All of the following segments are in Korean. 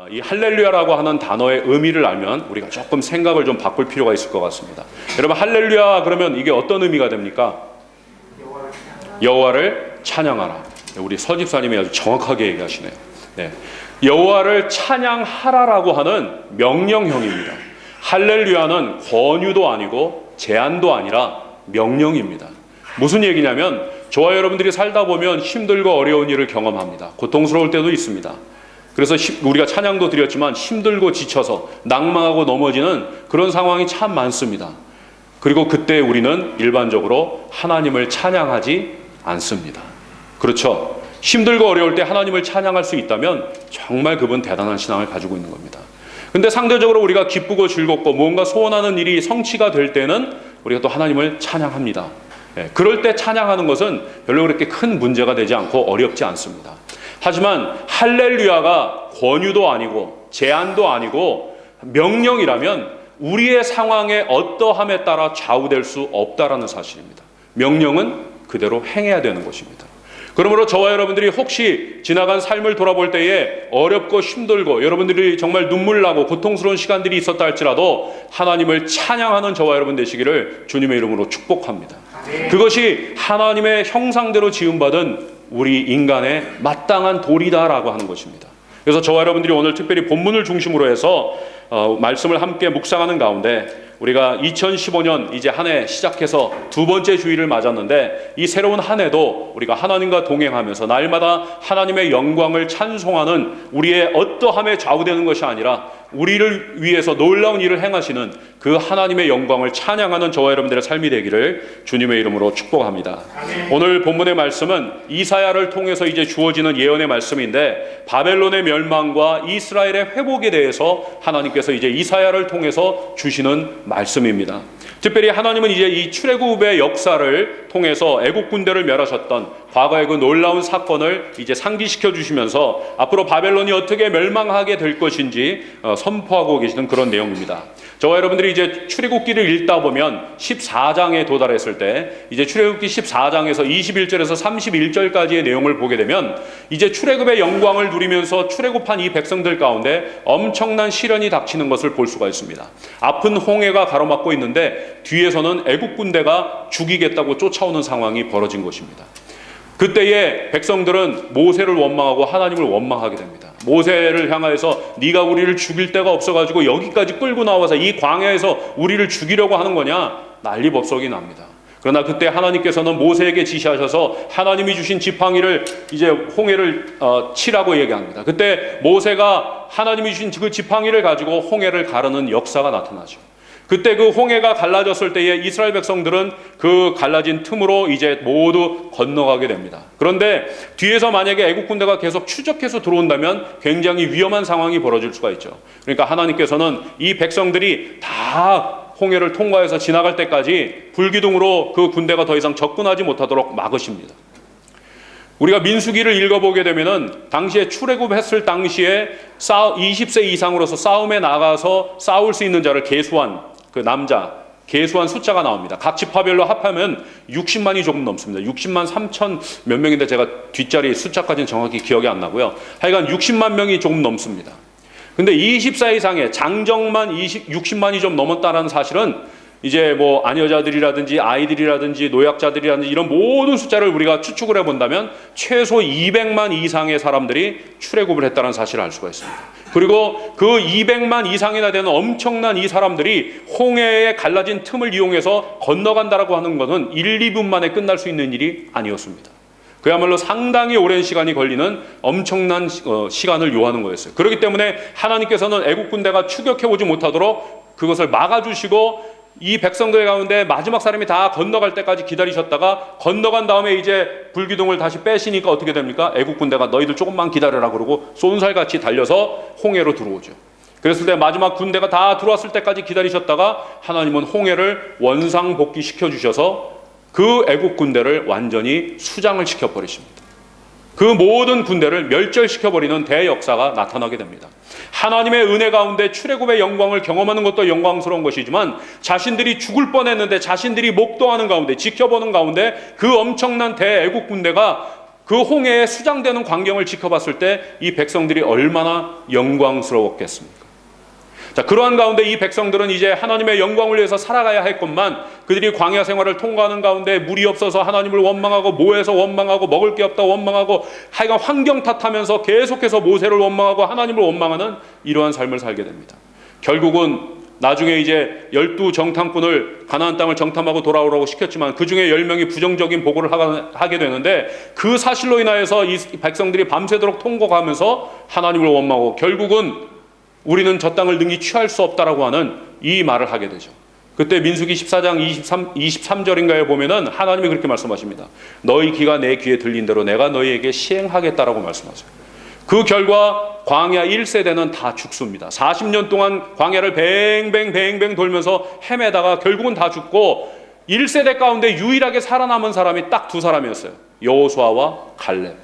이 할렐루야라고 하는 단어의 의미를 알면 우리가 조금 생각을 좀 바꿀 필요가 있을 것 같습니다. 여러분, 할렐루야 그러면 이게 어떤 의미가 됩니까? 여호와를 찬양하라. 우리 서집사님이 아주 정확하게 얘기하시네요. 네. 여호와를 찬양하라라고 하는 명령형입니다. 할렐루야는 권유도 아니고 제안도 아니라 명령입니다. 무슨 얘기냐면 저와 여러분들이 살다 보면 힘들고 어려운 일을 경험합니다. 고통스러울 때도 있습니다. 그래서 우리가 찬양도 드렸지만 힘들고 지쳐서 낭망하고 넘어지는 그런 상황이 참 많습니다. 그리고 그때 우리는 일반적으로 하나님을 찬양하지 않습니다. 그렇죠? 힘들고 어려울 때 하나님을 찬양할 수 있다면 정말 그분 대단한 신앙을 가지고 있는 겁니다. 근데 상대적으로 우리가 기쁘고 즐겁고 뭔가 소원하는 일이 성취가 될 때는 우리가 또 하나님을 찬양합니다. 그럴 때 찬양하는 것은 별로 그렇게 큰 문제가 되지 않고 어렵지 않습니다. 하지만 할렐루야가 권유도 아니고 제안도 아니고 명령이라면 우리의 상황의 어떠함에 따라 좌우될 수 없다라는 사실입니다. 명령은 그대로 행해야 되는 것입니다. 그러므로 저와 여러분들이 혹시 지나간 삶을 돌아볼 때에 어렵고 힘들고 여러분들이 정말 눈물 나고 고통스러운 시간들이 있었다 할지라도 하나님을 찬양하는 저와 여러분 되시기를 주님의 이름으로 축복합니다. 그것이 하나님의 형상대로 지음받은 우리 인간의 마땅한 도리다라고 하는 것입니다. 그래서 저와 여러분들이 오늘 특별히 본문을 중심으로 해서 말씀을 함께 묵상하는 가운데 우리가 2015년 이제 한 해 시작해서 두 번째 주일을 맞았는데 이 새로운 한 해도 우리가 하나님과 동행하면서 날마다 하나님의 영광을 찬송하는 우리의 어떠함에 좌우되는 것이 아니라 우리를 위해서 놀라운 일을 행하시는 그 하나님의 영광을 찬양하는 저와 여러분들의 삶이 되기를 주님의 이름으로 축복합니다. 오늘 본문의 말씀은 이사야를 통해서 이제 주어지는 예언의 말씀인데 바벨론의 멸망과 이스라엘의 회복에 대해서 하나님께서 이제 이사야를 통해서 주시는 말씀입니다. 특별히 하나님은 이제 이 출애굽의 역사를 통해서 애국 군대를 멸하셨던 과거의 그 놀라운 사건을 이제 상기시켜 주시면서 앞으로 바벨론이 어떻게 멸망하게 될 것인지 선포하고 계시는 그런 내용입니다. 저와 여러분들이 이제 출애굽기를 읽다 보면 14장에 도달했을 때 이제 출애굽기 14장에서 21절에서 31절까지의 내용을 보게 되면 이제 출애굽의 영광을 누리면서 출애굽한 이 백성들 가운데 엄청난 시련이 닥치는 것을 볼 수가 있습니다. 아픈 홍해가 가로막고 있는데 뒤에서는 애국 군대가 죽이겠다고 쫓아오는 상황이 벌어진 것입니다. 그때에 백성들은 모세를 원망하고 하나님을 원망하게 됩니다. 모세를 향하여서 네가 우리를 죽일 데가 없어가지고 여기까지 끌고 나와서 이 광야에서 우리를 죽이려고 하는 거냐 난리법석이 납니다. 그러나 그때 하나님께서는 모세에게 지시하셔서 하나님이 주신 지팡이를 이제 홍해를 치라고 얘기합니다. 그때 모세가 하나님이 주신 그 지팡이를 가지고 홍해를 가르는 역사가 나타나죠. 그때 그 홍해가 갈라졌을 때에 이스라엘 백성들은 그 갈라진 틈으로 이제 모두 건너가게 됩니다. 그런데 뒤에서 만약에 애국 군대가 계속 추적해서 들어온다면 굉장히 위험한 상황이 벌어질 수가 있죠. 그러니까 하나님께서는 이 백성들이 다 홍해를 통과해서 지나갈 때까지 불기둥으로 그 군대가 더 이상 접근하지 못하도록 막으십니다. 우리가 민수기를 읽어보게 되면은 당시에 출애굽했을 당시에 20세 이상으로서 싸움에 나가서 싸울 수 있는 자를 계수한 그 남자 계수한 숫자가 나옵니다. 각 지파별로 합하면 60만이 조금 넘습니다. 60만 3천 몇 명인데 제가 뒷자리 숫자까지는 정확히 기억이 안 나고요. 하여간 60만 명이 조금 넘습니다. 근데 24 이상의 장정만 60만이 좀 넘었다라는 사실은 이제 뭐 아녀자들이라든지 아이들이라든지 노약자들이라든지 이런 모든 숫자를 우리가 추측을 해본다면 최소 200만 이상의 사람들이 출애굽을 했다는 사실을 알 수가 있습니다. 그리고 그 200만 이상이나 되는 엄청난 이 사람들이 홍해에 갈라진 틈을 이용해서 건너간다라고 하는 것은 1, 2분 만에 끝날 수 있는 일이 아니었습니다. 그야말로 상당히 오랜 시간이 걸리는 엄청난 시간을 요하는 거였어요. 그렇기 때문에 하나님께서는 애국 군대가 추격해 오지 못하도록 그것을 막아주시고 이 백성들 가운데 마지막 사람이 다 건너갈 때까지 기다리셨다가 건너간 다음에 이제 불기둥을 다시 빼시니까 어떻게 됩니까? 애국 군대가 너희들 조금만 기다려라 그러고 쏜살같이 달려서 홍해로 들어오죠. 그랬을 때 마지막 군대가 다 들어왔을 때까지 기다리셨다가 하나님은 홍해를 원상복귀시켜 주셔서 그 애국 군대를 완전히 수장을 시켜버리십니다. 그 모든 군대를 멸절시켜버리는 대역사가 나타나게 됩니다. 하나님의 은혜 가운데 출애굽의 영광을 경험하는 것도 영광스러운 것이지만 자신들이 죽을 뻔했는데 자신들이 목도하는 가운데 지켜보는 가운데 그 엄청난 대애국 군대가 그 홍해에 수장되는 광경을 지켜봤을 때 이 백성들이 얼마나 영광스러웠겠습니까? 자, 그러한 가운데 이 백성들은 이제 하나님의 영광을 위해서 살아가야 했건만 그들이 광야 생활을 통과하는 가운데 물이 없어서 하나님을 원망하고 모에서 원망하고 먹을 게 없다 원망하고 하여간 환경 탓하면서 계속해서 모세를 원망하고 하나님을 원망하는 이러한 삶을 살게 됩니다. 결국은 나중에 이제 12 정탐꾼을 가나안 땅을 정탐하고 돌아오라고 시켰지만 그 중에 10명이 부정적인 보고를 하게 되는데 그 사실로 인하여서 이 백성들이 밤새도록 통곡하면서 하나님을 원망하고 결국은 우리는 저 땅을 능히 취할 수 없다라고 하는 이 말을 하게 되죠. 그때 민수기 14장 23절인가에 보면은 하나님이 그렇게 말씀하십니다. 너희 귀가 내 귀에 들린 대로 내가 너희에게 시행하겠다라고 말씀하세요. 그 결과 광야 1세대는 다 죽습니다. 40년 동안 광야를 뱅뱅 돌면서 헤매다가 결국은 다 죽고 1세대 가운데 유일하게 살아남은 사람이 딱 두 사람이었어요. 여호수아와 갈렙.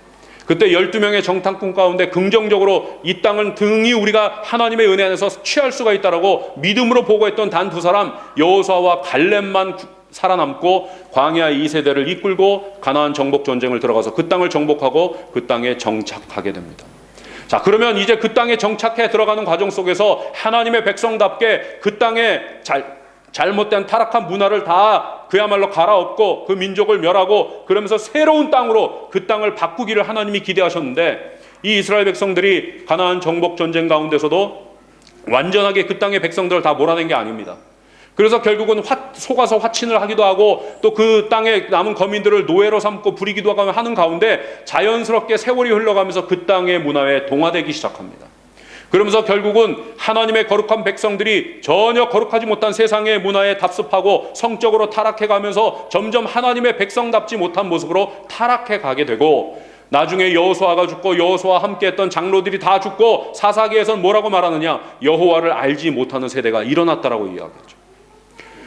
그때 12명의 정탐꾼 가운데 긍정적으로 이 땅은 등이 우리가 하나님의 은혜 안에서 취할 수가 있다라고 믿음으로 보고했던 단 두 사람 여호수아와 갈렙만 살아남고 광야 2세대를 이끌고 가나안 정복 전쟁을 들어가서 그 땅을 정복하고 그 땅에 정착하게 됩니다. 자, 그러면 이제 그 땅에 정착해 들어가는 과정 속에서 하나님의 백성답게 그 땅에 잘못된 타락한 문화를 다 그야말로 갈아엎고 그 민족을 멸하고 그러면서 새로운 땅으로 그 땅을 바꾸기를 하나님이 기대하셨는데 이 이스라엘 백성들이 가나안 정복 전쟁 가운데서도 완전하게 그 땅의 백성들을 다 몰아낸 게 아닙니다. 그래서 결국은 속아서 화친을 하기도 하고 또 그 땅에 남은 거민들을 노예로 삼고 부리기도 하는 가운데 자연스럽게 세월이 흘러가면서 그 땅의 문화에 동화되기 시작합니다. 그러면서 결국은 하나님의 거룩한 백성들이 전혀 거룩하지 못한 세상의 문화에 답습하고 성적으로 타락해가면서 점점 하나님의 백성답지 못한 모습으로 타락해가게 되고 나중에 여호수아가 죽고 여호수아와 함께했던 장로들이 다 죽고 사사기에서는 뭐라고 말하느냐 여호와를 알지 못하는 세대가 일어났다라고 이야기하죠.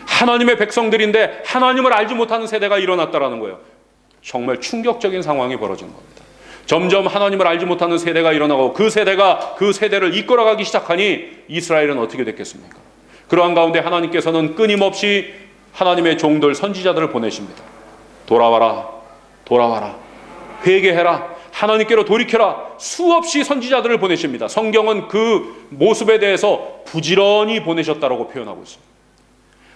하나님의 백성들인데 하나님을 알지 못하는 세대가 일어났다라는 거예요. 정말 충격적인 상황이 벌어지는 겁니다. 점점 하나님을 알지 못하는 세대가 일어나고 그 세대가 그 세대를 이끌어가기 시작하니 이스라엘은 어떻게 됐겠습니까? 그러한 가운데 하나님께서는 끊임없이 하나님의 종들 선지자들을 보내십니다. 돌아와라 회개해라 하나님께로 돌이켜라 수없이 선지자들을 보내십니다. 성경은 그 모습에 대해서 부지런히 보내셨다라고 표현하고 있습니다.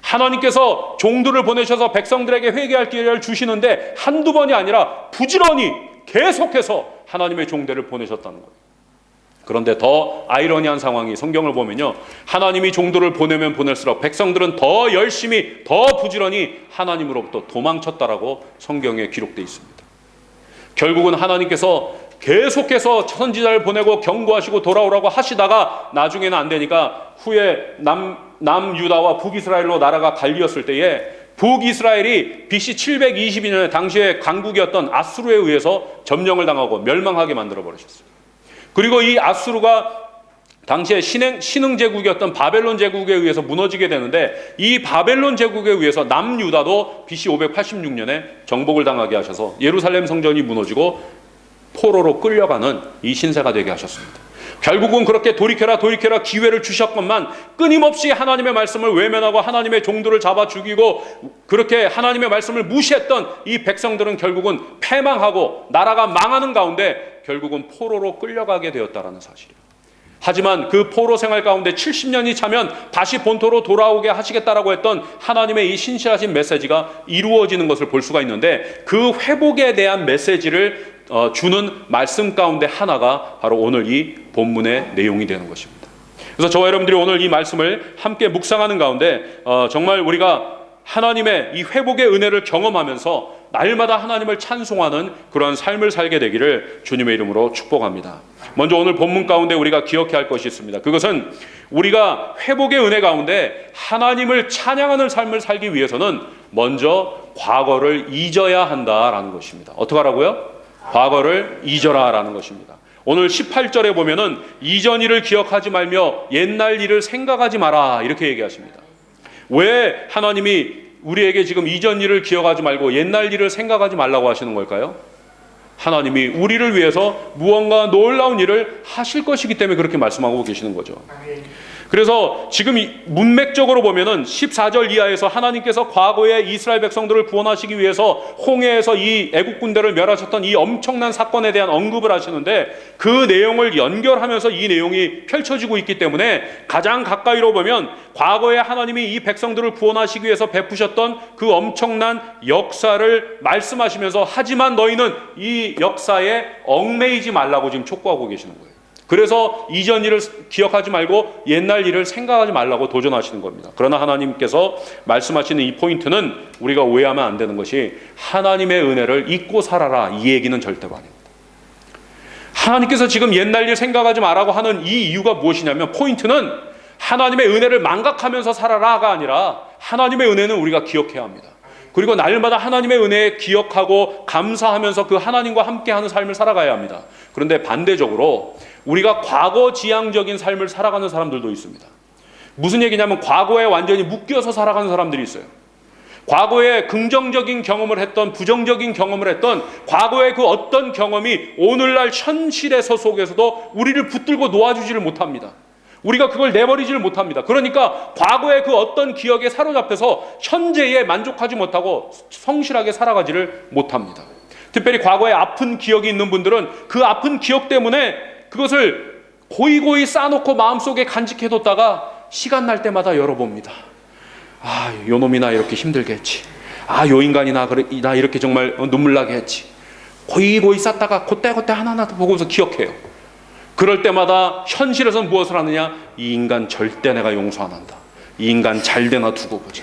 하나님께서 종들을 보내셔서 백성들에게 회개할 기회를 주시는데 한두 번이 아니라 부지런히 계속해서 하나님의 종들을 보내셨다는 거예요. 그런데 더 아이러니한 상황이 성경을 보면요. 하나님이 종들을 보내면 보낼수록 백성들은 더 열심히 더 부지런히 하나님으로부터 도망쳤다라고 성경에 기록되어 있습니다. 결국은 하나님께서 계속해서 선지자를 보내고 경고하시고 돌아오라고 하시다가 나중에는 안 되니까 후에 남유다와 북이스라엘로 나라가 갈리었을 때에 북이스라엘이 BC 722년에 당시에 강국이었던 아수르에 의해서 점령을 당하고 멸망하게 만들어 버리셨어요. 그리고 이 아수르가 당시에 신흥 제국이었던 바벨론 제국에 의해서 무너지게 되는데 이 바벨론 제국에 의해서 남유다도 BC 586년에 정복을 당하게 하셔서 예루살렘 성전이 무너지고 포로로 끌려가는 이 신세가 되게 하셨습니다. 결국은 그렇게 돌이켜라 기회를 주셨건만 끊임없이 하나님의 말씀을 외면하고 하나님의 종들을 잡아 죽이고 그렇게 하나님의 말씀을 무시했던 이 백성들은 결국은 패망하고 나라가 망하는 가운데 결국은 포로로 끌려가게 되었다라는 사실이에요. 하지만 그 포로 생활 가운데 70년이 차면 다시 본토로 돌아오게 하시겠다라고 했던 하나님의 이 신실하신 메시지가 이루어지는 것을 볼 수가 있는데 그 회복에 대한 메시지를 주는 말씀 가운데 하나가 바로 오늘 이 본문의 내용이 되는 것입니다. 그래서 저와 여러분들이 오늘 이 말씀을 함께 묵상하는 가운데 정말 우리가 하나님의 이 회복의 은혜를 경험하면서 날마다 하나님을 찬송하는 그러한 삶을 살게 되기를 주님의 이름으로 축복합니다. 먼저 오늘 본문 가운데 우리가 기억해야 할 것이 있습니다. 그것은 우리가 회복의 은혜 가운데 하나님을 찬양하는 삶을 살기 위해서는 먼저 과거를 잊어야 한다라는 것입니다. 어떻게 하라고요? 과거를 잊어라라는 것입니다. 오늘 18절에 보면은 이전 일을 기억하지 말며 옛날 일을 생각하지 마라 이렇게 얘기하십니다. 왜 하나님이 우리에게 지금 이전 일을 기억하지 말고 옛날 일을 생각하지 말라고 하시는 걸까요? 하나님이 우리를 위해서 무언가 놀라운 일을 하실 것이기 때문에 그렇게 말씀하고 계시는 거죠. 그래서 지금 문맥적으로 보면은 14절 이하에서 하나님께서 과거에 이스라엘 백성들을 구원하시기 위해서 홍해에서 이 애국 군대를 멸하셨던 이 엄청난 사건에 대한 언급을 하시는데, 그 내용을 연결하면서 이 내용이 펼쳐지고 있기 때문에 가장 가까이로 보면 과거에 하나님이 이 백성들을 구원하시기 위해서 베푸셨던 그 엄청난 역사를 말씀하시면서, 하지만 너희는 이 역사에 얽매이지 말라고 지금 촉구하고 계시는 거예요. 그래서 이전 일을 기억하지 말고 옛날 일을 생각하지 말라고 도전하시는 겁니다. 그러나 하나님께서 말씀하시는 이 포인트는 우리가 오해하면 안 되는 것이, 하나님의 은혜를 잊고 살아라, 이 얘기는 절대로 아닙니다. 하나님께서 지금 옛날 일 생각하지 말라고 하는 이 이유가 무엇이냐면, 포인트는 하나님의 은혜를 망각하면서 살아라가 아니라, 하나님의 은혜는 우리가 기억해야 합니다. 그리고 날마다 하나님의 은혜에 기억하고 감사하면서 그 하나님과 함께하는 삶을 살아가야 합니다. 그런데 반대적으로 우리가 과거 지향적인 삶을 살아가는 사람들도 있습니다. 무슨 얘기냐면, 과거에 완전히 묶여서 살아가는 사람들이 있어요. 과거에 긍정적인 경험을 했던, 부정적인 경험을 했던 과거의 그 어떤 경험이 오늘날 현실에서 속에서도 우리를 붙들고 놓아주지를 못합니다. 우리가 그걸 내버리지를 못합니다. 그러니까 과거의 그 어떤 기억에 사로잡혀서 현재에 만족하지 못하고 성실하게 살아가지를 못합니다. 특별히 과거에 아픈 기억이 있는 분들은 그 아픈 기억 때문에 그것을 고이고이 쌓아놓고 마음속에 간직해뒀다가 시간 날 때마다 열어봅니다. 아, 요 놈이 나 이렇게 힘들게 했지. 아, 요 인간이 나 이렇게 정말 눈물 나게 했지. 고이고이 쌓다가 그때 하나하나 보고서 기억해요. 그럴 때마다 현실에서는 무엇을 하느냐? 이 인간 절대 내가 용서 안 한다. 이 인간 잘 되나 두고 보자.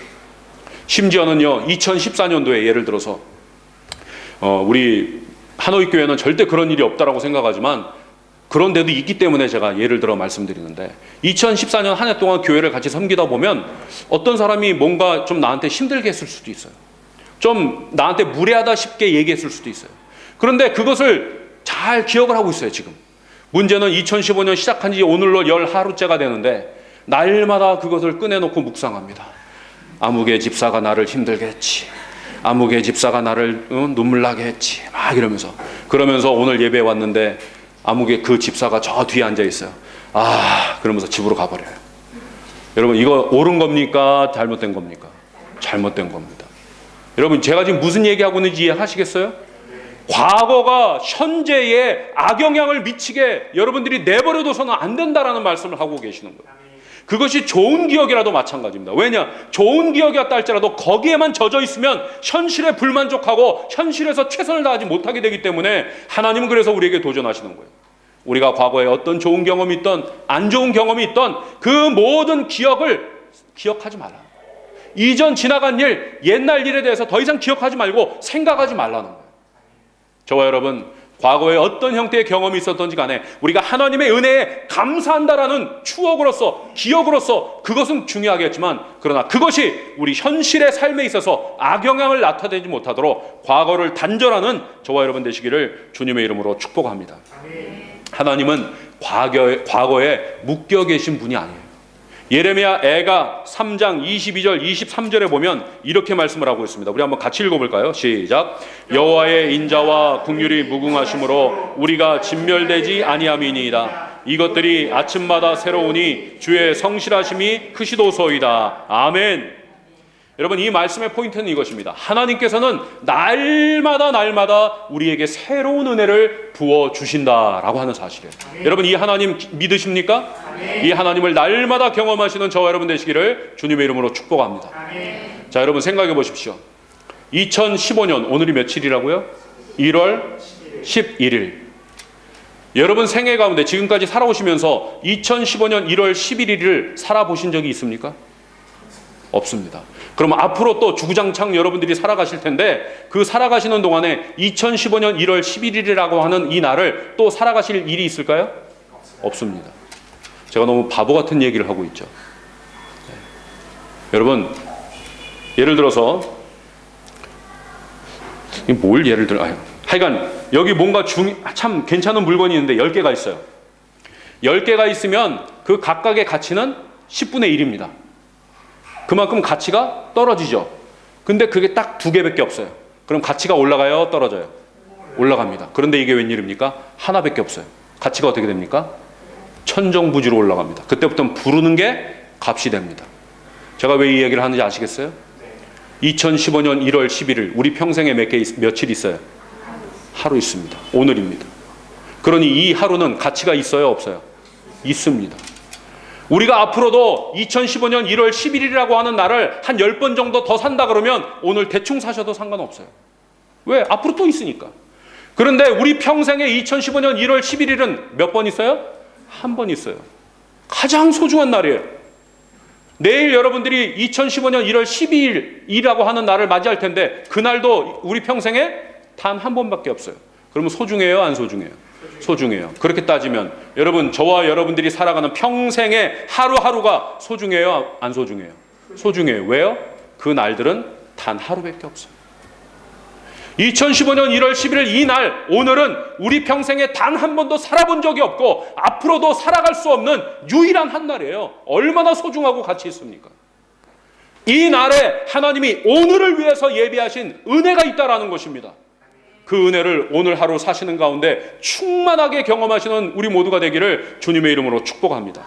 심지어는요, 2014년도에 예를 들어서 우리 하노이 교회는 절대 그런 일이 없다라고 생각하지만, 그런 데도 있기 때문에 제가 예를 들어 말씀드리는데, 2014년 한 해 동안 교회를 같이 섬기다 보면 어떤 사람이 뭔가 좀 나한테 힘들게 했을 수도 있어요. 좀 나한테 무례하다 싶게 얘기했을 수도 있어요. 그런데 그것을 잘 기억을 하고 있어요. 지금 문제는 2015년 시작한 지 오늘로 10하루째가 되는데 날마다 그것을 꺼내놓고 묵상합니다. 아무개 집사가 나를 힘들게 했지. 아무개 집사가 나를 눈물 나게 했지. 막 이러면서, 그러면서 오늘 예배에 왔는데 아무개 그 집사가 저 뒤에 앉아 있어요. 아, 그러면서 집으로 가버려요. 여러분, 이거 옳은 겁니까? 잘못된 겁니까? 잘못된 겁니다. 여러분, 제가 지금 무슨 얘기하고 있는지 이해하시겠어요? 과거가 현재에 악영향을 미치게 여러분들이 내버려둬서는 안 된다라는 말씀을 하고 계시는 거예요. 그것이 좋은 기억이라도 마찬가지입니다. 왜냐? 좋은 기억이었다 할지라도 거기에만 젖어 있으면 현실에 불만족하고 현실에서 최선을 다하지 못하게 되기 때문에 하나님은 그래서 우리에게 도전하시는 거예요. 우리가 과거에 어떤 좋은 경험이 있던 안 좋은 경험이 있던 그 모든 기억을 기억하지 말라. 이전 지나간 일, 옛날 일에 대해서 더 이상 기억하지 말고 생각하지 말라는 거예요. 저와 여러분, 과거에 어떤 형태의 경험이 있었던지 간에 우리가 하나님의 은혜에 감사한다라는 추억으로서, 기억으로서 그것은 중요하겠지만, 그러나 그것이 우리 현실의 삶에 있어서 악영향을 나타내지 못하도록 과거를 단절하는 저와 여러분 되시기를 주님의 이름으로 축복합니다. 하나님은 과거에 묶여 계신 분이 아니에요. 예레미야 애가 3장 22절 23절에 보면 이렇게 말씀을 하고 있습니다. 우리 한번 같이 읽어볼까요? 시작. 여호와의 인자와 긍휼이 무궁하심으로 우리가 진멸되지 아니함이니이다. 이것들이 아침마다 새로우니 주의 성실하심이 크시도소이다. 아멘. 여러분, 이 말씀의 포인트는 이것입니다. 하나님께서는 날마다 우리에게 새로운 은혜를 부어주신다라고 하는 사실이에요. 여러분, 이 하나님 믿으십니까? 이 하나님을 날마다 경험하시는 저와 여러분 되시기를 주님의 이름으로 축복합니다. 자, 여러분 생각해 보십시오. 2015년 오늘이 며칠이라고요? 1월 11일. 여러분 생애 가운데 지금까지 살아오시면서 2015년 1월 11일을 살아보신 적이 있습니까? 없습니다. 그럼 앞으로 또 주구장창 여러분들이 살아가실 텐데, 그 살아가시는 동안에 2015년 1월 11일이라고 하는 이 날을 또 살아가실 일이 있을까요? 없습니다. 제가 너무 바보 같은 얘기를 하고 있죠. 네. 여러분, 예를 들어서 뭘 예를 들어? 하여간 여기 뭔가 참 괜찮은 물건이 있는데 10개가 있어요. 10개가 있으면 그 각각의 가치는 10분의 1입니다. 그만큼 가치가 떨어지죠. 근데 그게 딱 2개밖에 없어요. 그럼 가치가 올라가요? 떨어져요? 올라갑니다. 그런데 이게 웬일입니까? 하나밖에 없어요. 가치가 어떻게 됩니까? 천정부지로 올라갑니다. 그때부터는 부르는 게 값이 됩니다. 제가 왜 이 얘기를 하는지 아시겠어요? 2015년 1월 11일 우리 평생에 며칠 있어요? 하루 있습니다. 오늘입니다. 그러니 이 하루는 가치가 있어요, 없어요? 있습니다. 우리가 앞으로도 2015년 1월 11일이라고 하는 날을 한 10번 정도 더 산다 그러면 오늘 대충 사셔도 상관없어요. 왜? 앞으로 또 있으니까. 그런데 우리 평생에 2015년 1월 11일은 몇 번 있어요? 한 번 있어요. 가장 소중한 날이에요. 내일 여러분들이 2015년 1월 12일이라고 하는 날을 맞이할 텐데 그날도 우리 평생에 단 한 번밖에 없어요. 그러면 소중해요, 안 소중해요? 소중해요. 그렇게 따지면 여러분, 저와 여러분들이 살아가는 평생의 하루하루가 소중해요, 안 소중해요? 소중해요. 왜요? 그 날들은 단 하루밖에 없어요. 2015년 1월 11일 이 날, 오늘은 우리 평생에 단 한 번도 살아본 적이 없고 앞으로도 살아갈 수 없는 유일한 한 날이에요. 얼마나 소중하고 가치 있습니까? 이 날에 하나님이 오늘을 위해서 예비하신 은혜가 있다라는 것입니다. 그 은혜를 오늘 하루 사시는 가운데 충만하게 경험하시는 우리 모두가 되기를 주님의 이름으로 축복합니다.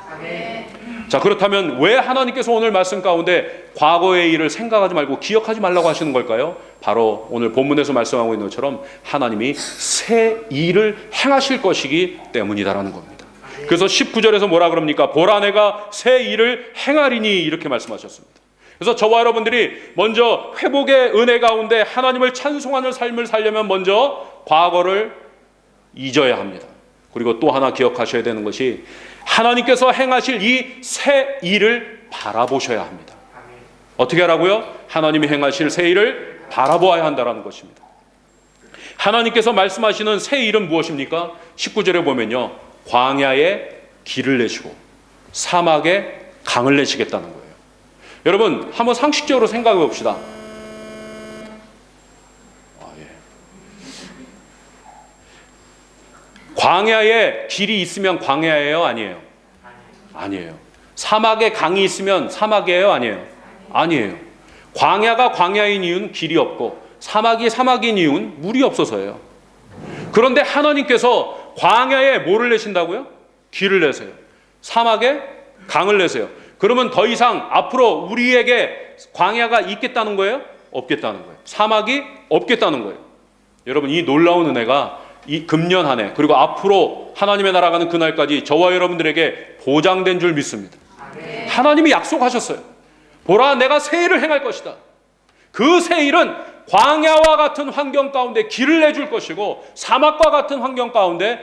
자, 그렇다면 왜 하나님께서 오늘 말씀 가운데 과거의 일을 생각하지 말고 기억하지 말라고 하시는 걸까요? 바로 오늘 본문에서 말씀하고 있는 것처럼 하나님이 새 일을 행하실 것이기 때문이다라는 겁니다. 그래서 19절에서 뭐라 그럽니까? 보라, 내가 새 일을 행하리니, 이렇게 말씀하셨습니다. 그래서 저와 여러분들이 먼저 회복의 은혜 가운데 하나님을 찬송하는 삶을 살려면 먼저 과거를 잊어야 합니다. 그리고 또 하나 기억하셔야 되는 것이 하나님께서 행하실 이 새 일을 바라보셔야 합니다. 어떻게 하라고요? 하나님이 행하실 새 일을 바라보아야 한다는 것입니다. 하나님께서 말씀하시는 새 일은 무엇입니까? 19절에 보면요, 광야에 길을 내시고 사막에 강을 내시겠다는 거예요. 여러분, 한번 상식적으로 생각해 봅시다. 광야에 길이 있으면 광야예요, 아니에요? 아니에요. 사막에 강이 있으면 사막이에요, 아니에요? 아니에요. 광야가 광야인 이유는 길이 없고 사막이 사막인 이유는 물이 없어서예요. 그런데 하나님께서 광야에 뭐를 내신다고요? 길을 내세요. 사막에 강을 내세요. 그러면 더 이상 앞으로 우리에게 광야가 있겠다는 거예요? 없겠다는 거예요. 사막이 없겠다는 거예요. 여러분, 이 놀라운 은혜가 이 금년 한 해 그리고 앞으로 하나님의 나라 가는 그날까지 저와 여러분들에게 보장된 줄 믿습니다. 하나님이 약속하셨어요. 보라, 내가 새 일을 행할 것이다. 그 새 일은 광야와 같은 환경 가운데 길을 내줄 것이고 사막과 같은 환경 가운데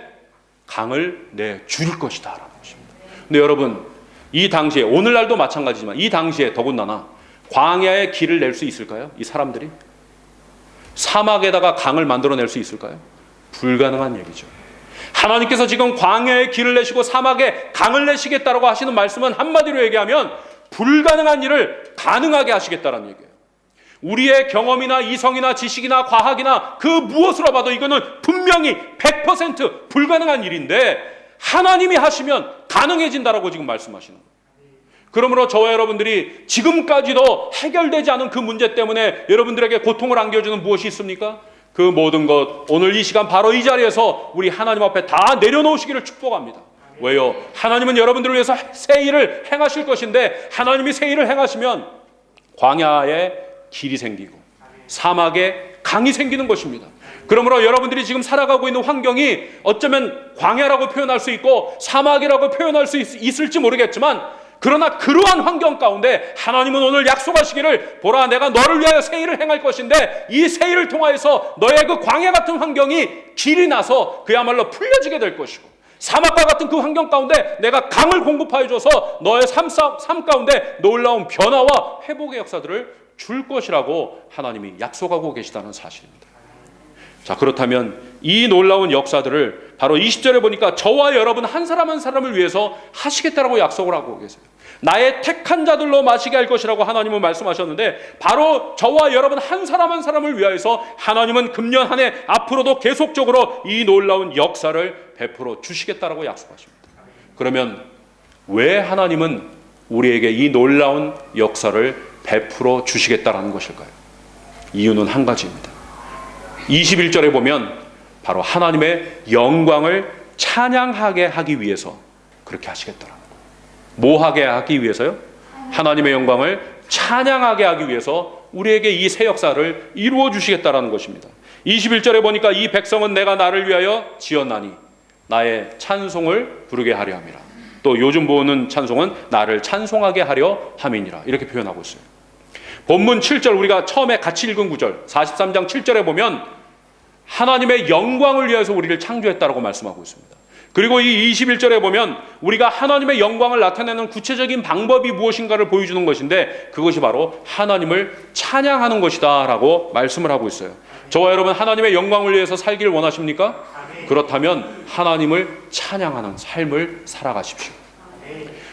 강을 내줄 것이다 라는 것입니다. 근데 여러분, 이 당시에, 오늘날도 마찬가지지만 이 당시에 더군다나 광야에 길을 낼 수 있을까요? 이 사람들이? 사막에다가 강을 만들어낼 수 있을까요? 불가능한 얘기죠. 하나님께서 지금 광야에 길을 내시고 사막에 강을 내시겠다라고 하시는 말씀은 한마디로 얘기하면 불가능한 일을 가능하게 하시겠다는 얘기예요. 우리의 경험이나 이성이나 지식이나 과학이나 그 무엇으로 봐도 이거는 분명히 100% 불가능한 일인데 하나님이 하시면 가능해진다라고 지금 말씀하시는 거예요. 그러므로 저와 여러분들이 지금까지도 해결되지 않은 그 문제 때문에 여러분들에게 고통을 안겨주는 무엇이 있습니까? 그 모든 것, 오늘 이 시간 바로 이 자리에서 우리 하나님 앞에 다 내려놓으시기를 축복합니다. 왜요? 하나님은 여러분들을 위해서 새 일을 행하실 것인데 하나님이 새 일을 행하시면 광야에 길이 생기고 사막에 강이 생기는 것입니다. 그러므로 여러분들이 지금 살아가고 있는 환경이 어쩌면 광야라고 표현할 수 있고 사막이라고 표현할 수 있을지 모르겠지만, 그러나 그러한 환경 가운데 하나님은 오늘 약속하시기를, 보라, 내가 너를 위하여 새 일을 행할 것인데 이 새 일을 통하여서 너의 그 광야 같은 환경이 길이 나서 그야말로 풀려지게 될 것이고, 사막과 같은 그 환경 가운데 내가 강을 공급하여 줘서 너의 삶 가운데 놀라운 변화와 회복의 역사들을 줄 것이라고 하나님이 약속하고 계시다는 사실입니다. 자, 그렇다면 이 놀라운 역사들을 바로 20절에 보니까 저와 여러분 한 사람 한 사람을 위해서 하시겠다라고 약속을 하고 계세요. 나의 택한 자들로 마시게 할 것이라고 하나님은 말씀하셨는데, 바로 저와 여러분 한 사람 한 사람을 위하여서 하나님은 금년 한 해 앞으로도 계속적으로 이 놀라운 역사를 베풀어 주시겠다라고 약속하십니다. 그러면 왜 하나님은 우리에게 이 놀라운 역사를 베풀어 주시겠다라는 것일까요? 이유는 한 가지입니다. 21절에 보면 바로 하나님의 영광을 찬양하게 하기 위해서 그렇게 하시겠더라는 거예요. 뭐 하게 하기 위해서요? 하나님의 영광을 찬양하게 하기 위해서 우리에게 이 새 역사를 이루어 주시겠다라는 것입니다. 21절에 보니까 이 백성은 내가 나를 위하여 지었나니 나의 찬송을 부르게 하려 함이라. 또 요즘 보는 찬송은 나를 찬송하게 하려 함이니라. 이렇게 표현하고 있어요. 본문 7절 우리가 처음에 같이 읽은 구절 43장 7절에 보면 하나님의 영광을 위해서 우리를 창조했다라고 말씀하고 있습니다. 그리고 이 21절에 보면 우리가 하나님의 영광을 나타내는 구체적인 방법이 무엇인가를 보여주는 것인데 그것이 바로 하나님을 찬양하는 것이다 라고 말씀을 하고 있어요. 저와 여러분 하나님의 영광을 위해서 살기를 원하십니까? 그렇다면 하나님을 찬양하는 삶을 살아가십시오.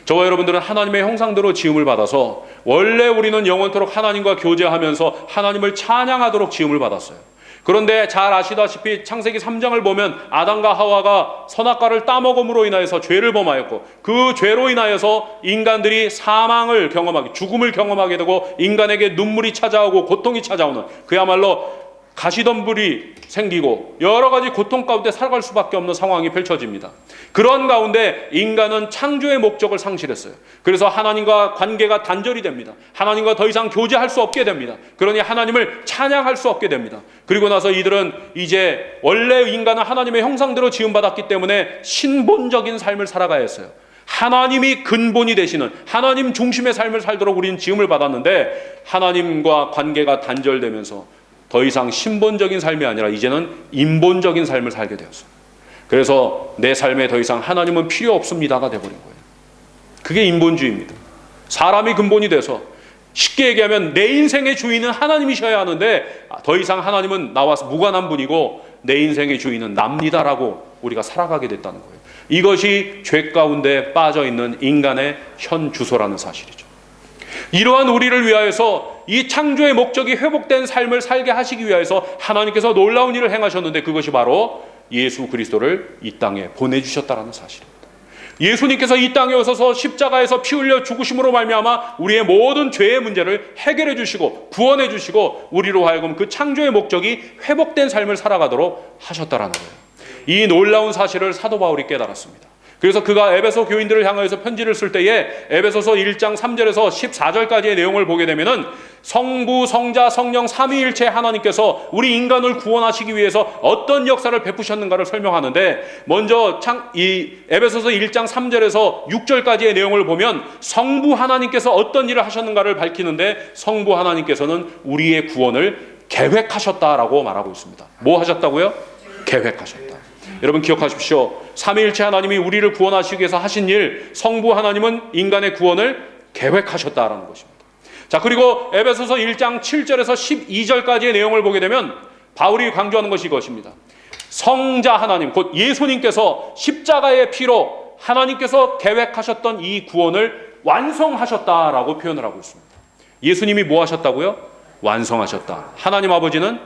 저와 여러분들은 하나님의 형상대로 지음을 받아서 원래 우리는 영원토록 하나님과 교제하면서 하나님을 찬양하도록 지음을 받았어요. 그런데 잘 아시다시피 창세기 3장을 보면 아담과 하와가 선악과를 따먹음으로 인하여서 죄를 범하였고 그 죄로 인하여서 인간들이 사망을 경험하게, 죽음을 경험하게 되고 인간에게 눈물이 찾아오고 고통이 찾아오는 그야말로 가시덤불이 생기고 여러 가지 고통 가운데 살아갈 수밖에 없는 상황이 펼쳐집니다. 그런 가운데 인간은 창조의 목적을 상실했어요. 그래서 하나님과 관계가 단절이 됩니다. 하나님과 더 이상 교제할 수 없게 됩니다. 그러니 하나님을 찬양할 수 없게 됩니다. 그리고 나서 이들은 이제 원래 인간은 하나님의 형상대로 지음받았기 때문에 신본적인 삶을 살아가야 했어요. 하나님이 근본이 되시는 하나님 중심의 삶을 살도록 우리는 지음을 받았는데 하나님과 관계가 단절되면서 더 이상 신본적인 삶이 아니라 이제는 인본적인 삶을 살게 되었어요. 그래서 내 삶에 더 이상 하나님은 필요 없습니다가 돼버린 거예요. 그게 인본주의입니다. 사람이 근본이 돼서 쉽게 얘기하면 내 인생의 주인은 하나님이셔야 하는데 더 이상 하나님은 나와 무관한 분이고 내 인생의 주인은 납니다라고 우리가 살아가게 됐다는 거예요. 이것이 죄 가운데 빠져있는 인간의 현 주소라는 사실이죠. 이러한 우리를 위하여서 이 창조의 목적이 회복된 삶을 살게 하시기 위해서 하나님께서 놀라운 일을 행하셨는데 그것이 바로 예수 그리스도를 이 땅에 보내주셨다는 사실입니다. 예수님께서 이 땅에 오셔서 십자가에서 피 흘려 죽으심으로 말미암아 우리의 모든 죄의 문제를 해결해 주시고 구원해 주시고 우리로 하여금 그 창조의 목적이 회복된 삶을 살아가도록 하셨다라는 거예요. 이 놀라운 사실을 사도 바울이 깨달았습니다. 그래서 그가 에베소 교인들을 향하여서 편지를 쓸 때에 에베소서 1장 3절에서 14절까지의 내용을 보게 되면은 성부, 성자, 성령 삼위일체 하나님께서 우리 인간을 구원하시기 위해서 어떤 역사를 베푸셨는가를 설명하는데 먼저 이 에베소서 1장 3절에서 6절까지의 내용을 보면 성부 하나님께서 어떤 일을 하셨는가를 밝히는데 성부 하나님께서는 우리의 구원을 계획하셨다라고 말하고 있습니다. 뭐 하셨다고요? 계획하셨다. 여러분 기억하십시오. 삼위일체 하나님이 우리를 구원하시기 위해서 하신 일, 성부 하나님은 인간의 구원을 계획하셨다라는 것입니다. 자, 그리고 에베소서 1장 7절에서 12절까지의 내용을 보게 되면 바울이 강조하는 것이 이것입니다. 성자 하나님, 곧 예수님께서 십자가의 피로 하나님께서 계획하셨던 이 구원을 완성하셨다라고 표현을 하고 있습니다. 예수님이 뭐 하셨다고요? 완성하셨다. 하나님 아버지는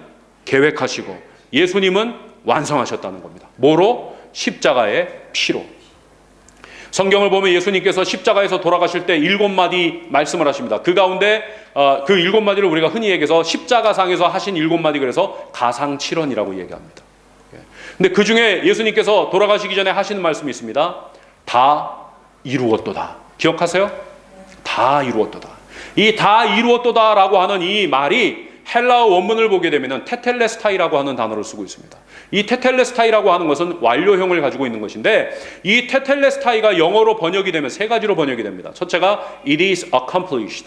계획하시고 예수님은 완성하셨다는 겁니다. 뭐로? 십자가의 피로. 성경을 보면 예수님께서 십자가에서 돌아가실 때 7마디 말씀을 하십니다. 그 가운데 그 7마디를 우리가 흔히 얘기해서 십자가상에서 하신 7마디 그래서 가상칠언이라고 얘기합니다. 근데 그 중에 예수님께서 돌아가시기 전에 하시는 말씀이 있습니다. 다 이루었도다. 기억하세요? 다 이루었도다. 이 다 이루었도다라고 하는 이 말이 헬라어 원문을 보게 되면 테텔레스타이라고 하는 단어를 쓰고 있습니다. 이 테텔레스타이라고 하는 것은 완료형을 가지고 있는 것인데 이 테텔레스타이가 영어로 번역이 되면 세 가지로 번역이 됩니다. 첫째가 it is accomplished.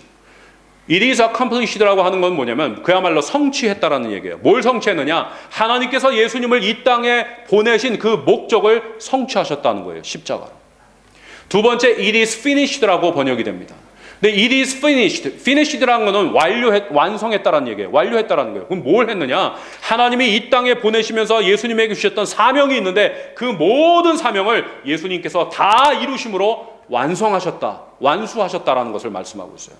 it is accomplished라고 하는 건 뭐냐면 그야말로 성취했다라는 얘기예요. 뭘 성취했느냐? 하나님께서 예수님을 이 땅에 보내신 그 목적을 성취하셨다는 거예요. 십자가로. 두 번째 it is finished라고 번역이 됩니다. 근데 it is finished. finished라는 거는 완성했다라는 얘기예요. 완료했다라는 거예요. 그럼 뭘 했느냐? 하나님이 이 땅에 보내시면서 예수님에게 주셨던 사명이 있는데 그 모든 사명을 예수님께서 다 이루심으로 완성하셨다. 완수하셨다라는 것을 말씀하고 있어요.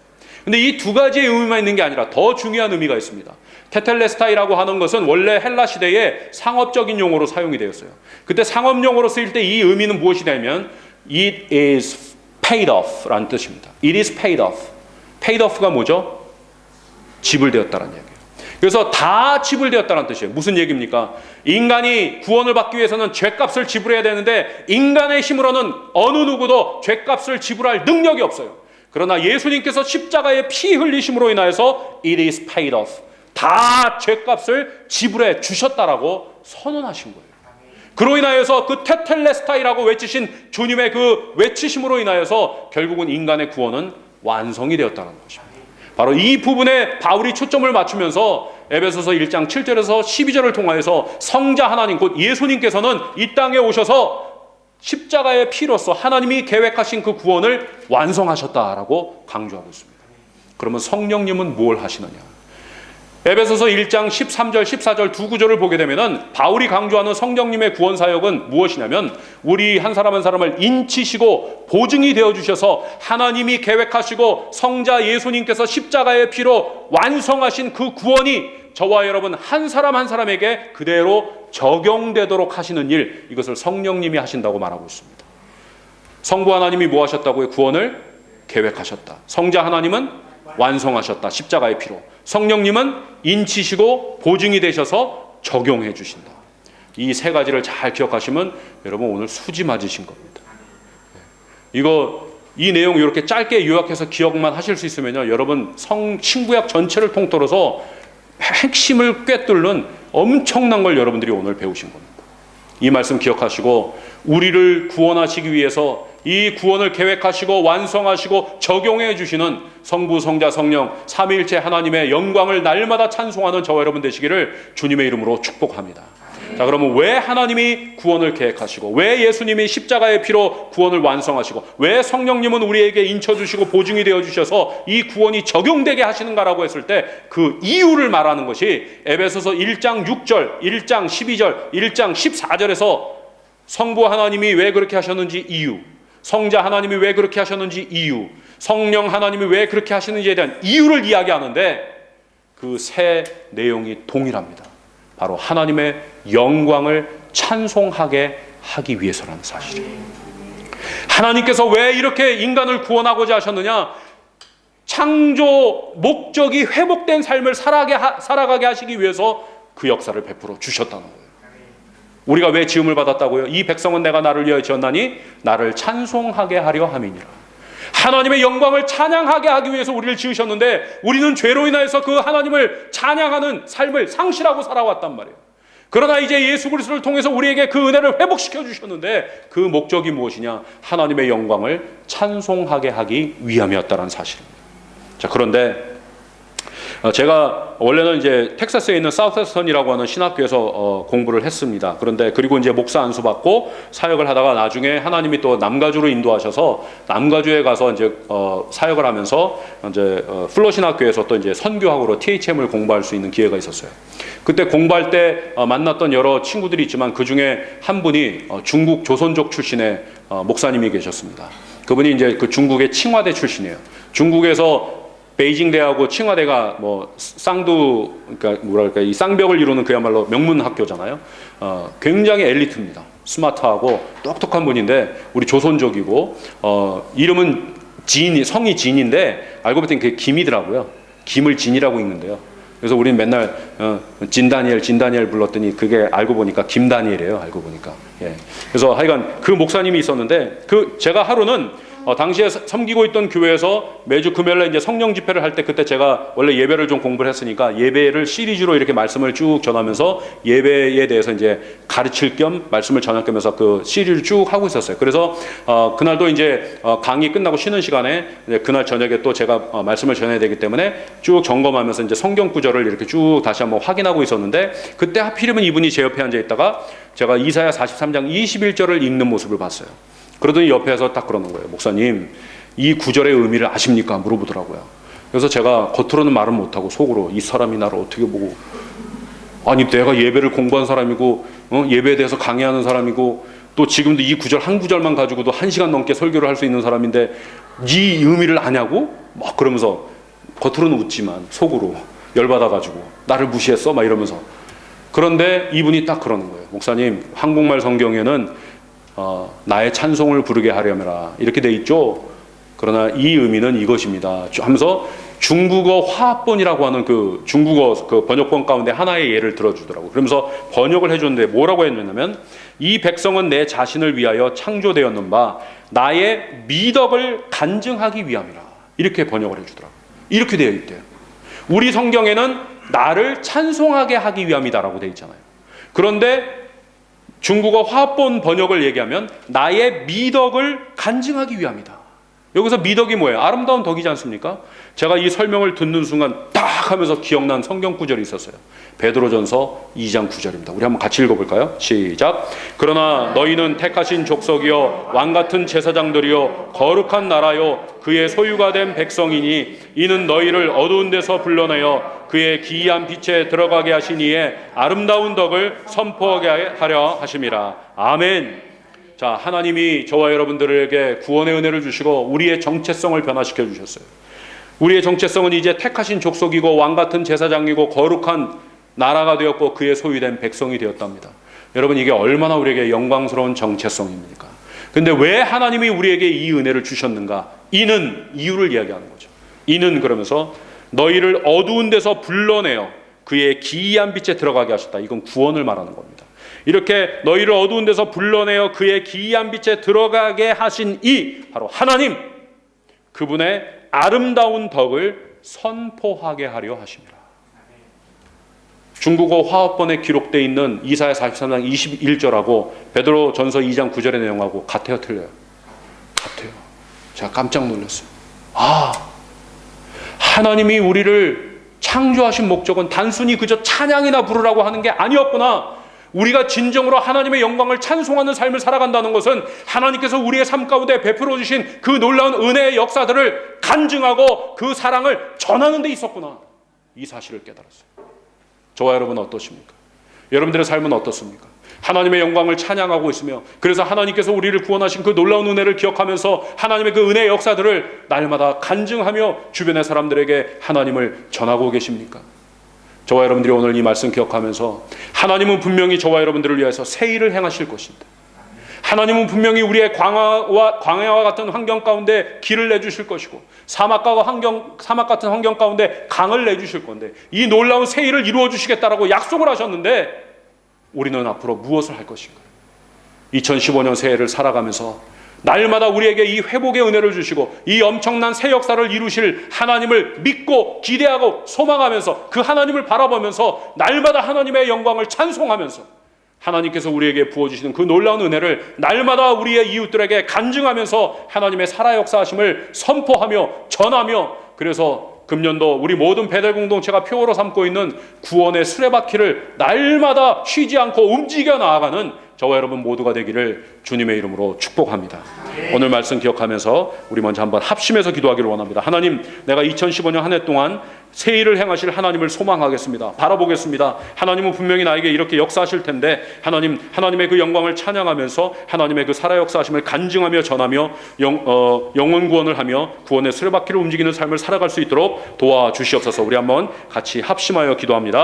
근데 이 두 가지의 의미만 있는 게 아니라 더 중요한 의미가 있습니다. 테텔레스타이라고 하는 것은 원래 헬라 시대에 상업적인 용어로 사용이 되었어요. 그때 상업용어로 쓰일 때 이 의미는 무엇이 되냐면 it is paid off 라는 뜻입니다. It is paid off. paid off가 뭐죠? 지불되었다는 얘기예요. 그래서 다 지불되었다는 뜻이에요. 무슨 얘기입니까? 인간이 구원을 받기 위해서는 죄값을 지불해야 되는데 인간의 힘으로는 어느 누구도 죄값을 지불할 능력이 없어요. 그러나 예수님께서 십자가의 피 흘리심으로 인하여서 it is paid off, 다 죄값을 지불해 주셨다라고 선언하신 거예요. 그로 인하여서 그 테텔레스타이라고 외치신 주님의 그 외치심으로 인하여서 결국은 인간의 구원은 완성이 되었다는 것입니다. 바로 이 부분에 바울이 초점을 맞추면서 에베소서 1장 7절에서 12절을 통하여서 성자 하나님 곧 예수님께서는 이 땅에 오셔서 십자가의 피로써 하나님이 계획하신 그 구원을 완성하셨다라고 강조하고 있습니다. 그러면 성령님은 뭘 하시느냐? 에베소서 1장 13절 14절 두 구절을 보게 되면은 바울이 강조하는 성령님의 구원 사역은 무엇이냐면 우리 한 사람 한 사람을 인치시고 보증이 되어 주셔서 하나님이 계획하시고 성자 예수님께서 십자가의 피로 완성하신 그 구원이 저와 여러분 한 사람 한 사람에게 그대로 적용되도록 하시는 일, 이것을 성령님이 하신다고 말하고 있습니다. 성부 하나님이 뭐 하셨다고요? 구원을 계획하셨다. 성자 하나님은 완성하셨다. 십자가의 피로. 성령님은 인치시고 보증이 되셔서 적용해 주신다. 이 세 가지를 잘 기억하시면 여러분 오늘 수지 맞으신 겁니다. 이 내용 이렇게 짧게 요약해서 기억만 하실 수 있으면요, 여러분 신구약 전체를 통틀어서 핵심을 꿰뚫는 엄청난 걸 여러분들이 오늘 배우신 겁니다. 이 말씀 기억하시고 우리를 구원하시기 위해서 이 구원을 계획하시고 완성하시고 적용해 주시는 성부, 성자, 성령 삼위일체 하나님의 영광을 날마다 찬송하는 저와 여러분 되시기를 주님의 이름으로 축복합니다. 자, 그러면 왜 하나님이 구원을 계획하시고 왜 예수님이 십자가의 피로 구원을 완성하시고 왜 성령님은 우리에게 인쳐주시고 보증이 되어주셔서 이 구원이 적용되게 하시는가라고 했을 때 그 이유를 말하는 것이 에베소서 1장 6절, 1장 12절, 1장 14절에서 성부 하나님이 왜 그렇게 하셨는지 이유, 성자 하나님이 왜 그렇게 하셨는지 이유, 성령 하나님이 왜 그렇게 하시는지에 대한 이유를 이야기하는데 그 세 내용이 동일합니다. 바로 하나님의 영광을 찬송하게 하기 위해서라는 사실이에요. 하나님께서 왜 이렇게 인간을 구원하고자 하셨느냐? 창조 목적이 회복된 삶을 살아가게 하시기 위해서 그 역사를 베풀어 주셨다는 거예요. 우리가 왜 지음을 받았다고요? 이 백성은 내가 나를 위하여 지었나니 나를 찬송하게 하려 함이니라. 하나님의 영광을 찬양하게 하기 위해서 우리를 지으셨는데 우리는 죄로 인하여서 그 하나님을 찬양하는 삶을 상실하고 살아왔단 말이에요. 그러나 이제 예수 그리스도를 통해서 우리에게 그 은혜를 회복시켜 주셨는데 그 목적이 무엇이냐? 하나님의 영광을 찬송하게 하기 위함이었다는 사실입니다. 자, 그런데 제가 원래는 이제 텍사스에 있는 사우스웨스턴이라고 하는 신학교에서 공부를 했습니다. 그런데 그리고 이제 목사 안수 받고 사역을 하다가 나중에 하나님이 또 남가주로 인도하셔서 남가주에 가서 이제 사역을 하면서 이제 플러 신학교에서 또 이제 선교학으로 THM을 공부할 수 있는 기회가 있었어요. 그때 공부할 때 만났던 여러 친구들이 있지만 그 중에 한 분이 중국 조선족 출신의 목사님이 계셨습니다. 그분이 이제 그 중국의 칭화대 출신이에요. 중국에서 베이징 대하고 칭화대가 뭐 쌍두, 그러니까 뭐랄까 이 쌍벽을 이루는 그야말로 명문 학교잖아요. 굉장히 엘리트입니다. 스마트하고 똑똑한 분인데 우리 조선족이고 이름은 성이 진인데 알고 봤더니 그게 김이더라고요. 김을 진이라고 읽는데요. 그래서 우리는 맨날 진다니엘 불렀더니 그게 알고 보니까 김다니엘이에요. 알고 보니까. 예. 그래서 하여간 그 목사님이 있었는데 제가 하루는 당시에 섬기고 있던 교회에서 매주 금요일에 이제 성령 집회를 할 때 그때 제가 원래 예배를 좀 공부를 했으니까 예배를 시리즈로 이렇게 말씀을 쭉 전하면서 예배에 대해서 이제 가르칠 겸 말씀을 전할 겸해서 그 시리즈를 쭉 하고 있었어요. 그래서 그날도 이제 강의 끝나고 쉬는 시간에 이제 그날 저녁에 또 제가 말씀을 전해야 되기 때문에 쭉 점검하면서 이제 성경 구절을 이렇게 쭉 다시 한번 확인하고 있었는데 그때 하필이면 이분이 제 옆에 앉아 있다가 제가 이사야 43장 21절을 읽는 모습을 봤어요. 그러더니 옆에서 딱 그러는 거예요. 목사님, 이 구절의 의미를 아십니까? 물어보더라고요. 그래서 제가 겉으로는 말은 못하고 속으로 이 사람이 나를 어떻게 보고, 아니 내가 예배를 공부한 사람이고 예배에 대해서 강의하는 사람이고 또 지금도 이 구절 한 구절만 가지고도 1시간 넘게 설교를 할 수 있는 사람인데 이 의미를 아냐고? 막 그러면서 겉으로는 웃지만 속으로 열받아가지고 나를 무시했어? 막 이러면서. 그런데 이분이 딱 그러는 거예요. 목사님, 한국말 성경에는 나의 찬송을 부르게 하려면라 이렇게 돼 있죠. 그러나 이 의미는 이것입니다 하면서 중국어 화합본이라고 하는 그 중국어 그 번역본 가운데 하나의 예를 들어주더라고. 그러면서 번역을 해줬는데 뭐라고 했냐면, 이 백성은 내 자신을 위하여 창조되었는 바 나의 미덕을 간증하기 위함이라. 이렇게 번역을 해주더라고. 이렇게 되어 있대요. 우리 성경에는 나를 찬송하게 하기 위함이다라고 되어 있잖아요. 그런데 중국어 화합본 번역을 얘기하면 나의 미덕을 간증하기 위함이다. 여기서 미덕이 뭐예요? 아름다운 덕이지 않습니까? 제가 이 설명을 듣는 순간 딱 하면서 기억난 성경 구절이 있었어요. 베드로전서 2장 9절입니다. 우리 한번 같이 읽어볼까요? 시작. 그러나 너희는 택하신 족속이요 왕같은 제사장들이요 거룩한 나라요 그의 소유가 된 백성이니 이는 너희를 어두운 데서 불러내어 그의 기이한 빛에 들어가게 하신 이의 아름다운 덕을 선포하게 하려 하심이라. 아멘. 자, 하나님이 저와 여러분들에게 구원의 은혜를 주시고 우리의 정체성을 변화시켜 주셨어요. 우리의 정체성은 이제 택하신 족속이고 왕같은 제사장이고 거룩한 나라가 되었고 그의 소유된 백성이 되었답니다. 여러분, 이게 얼마나 우리에게 영광스러운 정체성입니까? 근데 왜 하나님이 우리에게 이 은혜를 주셨는가? 이는, 이유를 이야기하는 거죠. 이는 그러면서 너희를 어두운 데서 불러내어 그의 기이한 빛에 들어가게 하셨다. 이건 구원을 말하는 겁니다. 이렇게 너희를 어두운 데서 불러내어 그의 기이한 빛에 들어가게 하신 이 바로 하나님, 그분의 아름다운 덕을 선포하게 하려 하십니다. 중국어 화합본에 기록되어 있는 이사야 43장 21절하고 베드로전서 2장 9절의 내용하고 같아요, 틀려요? 같아요. 제가 깜짝 놀랐어요. 하나님이 우리를 창조하신 목적은 단순히 그저 찬양이나 부르라고 하는 게 아니었구나. 우리가 진정으로 하나님의 영광을 찬송하는 삶을 살아간다는 것은 하나님께서 우리의 삶 가운데 베풀어 주신 그 놀라운 은혜의 역사들을 간증하고 그 사랑을 전하는 데 있었구나. 이 사실을 깨달았어요. 저와 여러분은 어떠십니까? 여러분들의 삶은 어떻습니까? 하나님의 영광을 찬양하고 있으며, 그래서 하나님께서 우리를 구원하신 그 놀라운 은혜를 기억하면서 하나님의 그 은혜의 역사들을 날마다 간증하며 주변의 사람들에게 하나님을 전하고 계십니까? 저와 여러분들이 오늘 이 말씀 기억하면서 하나님은 분명히 저와 여러분들을 위해서 새 일을 행하실 것입니다. 하나님은 분명히 우리의 광야와 같은 환경 가운데 길을 내주실 것이고 사막 같은 환경 가운데 강을 내주실 건데 이 놀라운 새 일을 이루어 주시겠다라고 약속을 하셨는데 우리는 앞으로 무엇을 할 것인가? 2015년 새해를 살아가면서 날마다 우리에게 이 회복의 은혜를 주시고 이 엄청난 새 역사를 이루실 하나님을 믿고 기대하고 소망하면서 그 하나님을 바라보면서 날마다 하나님의 영광을 찬송하면서 하나님께서 우리에게 부어주시는 그 놀라운 은혜를 날마다 우리의 이웃들에게 간증하면서 하나님의 살아 역사하심을 선포하며 전하며, 그래서 금년도 우리 모든 베델 공동체가 표어로 삼고 있는 구원의 수레바퀴를 날마다 쉬지 않고 움직여 나아가는 저와 여러분 모두가 되기를 주님의 이름으로 축복합니다. 오늘 말씀 기억하면서 우리 먼저 한번 합심해서 기도하기를 원합니다. 하나님, 내가 2015년 한 해 동안 새 일을 행하실 하나님을 소망하겠습니다. 바라보겠습니다. 하나님은 분명히 나에게 이렇게 역사하실 텐데 하나님의 그 영광을 찬양하면서 하나님의 그 살아 역사하심을 간증하며 전하며 영혼 구원을 하며 구원의 수레바퀴를 움직이는 삶을 살아갈 수 있도록 도와주시옵소서. 우리 한번 같이 합심하여 기도합니다.